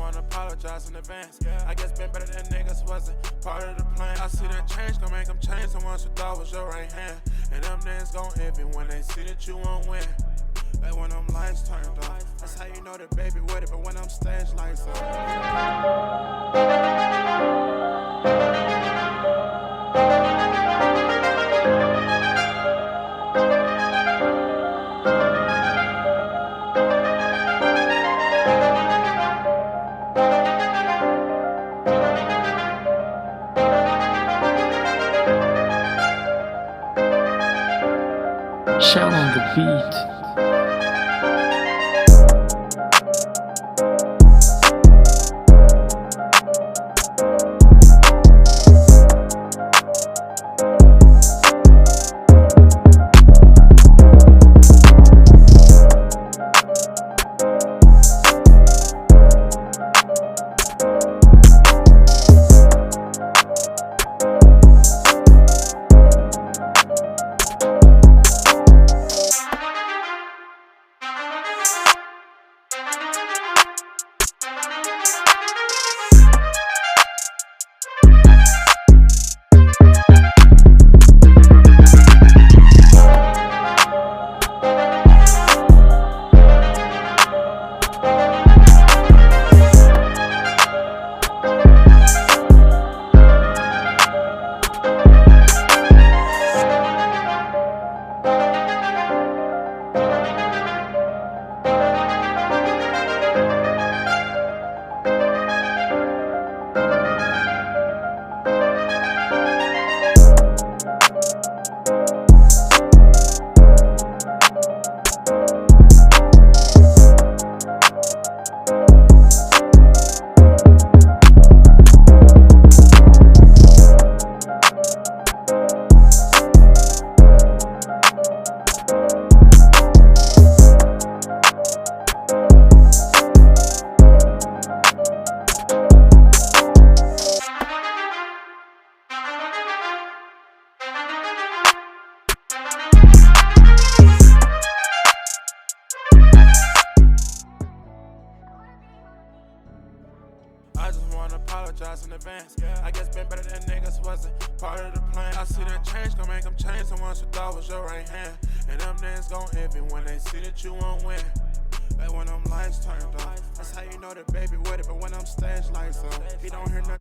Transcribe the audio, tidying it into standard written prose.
wanna apologize in advance. I guess been better than niggas wasn't part of the plan. I see that change gon' make them change the ones who thought was your right hand. And them niggas gon' envy when they see that you won't win. Like when them lights turned off, that's how you know that baby with it. But when them stage lights on, Shout on the beat. I just wanna apologize in advance. I guess been better than niggas wasn't part of the plan. I see that change gon' make them change the ones who thought was your right hand. And them niggas gon' envy when they see that you won't win. Like when them lights turned off, that's how you know that baby with it. But when them stage lights on, he don't hear nothing.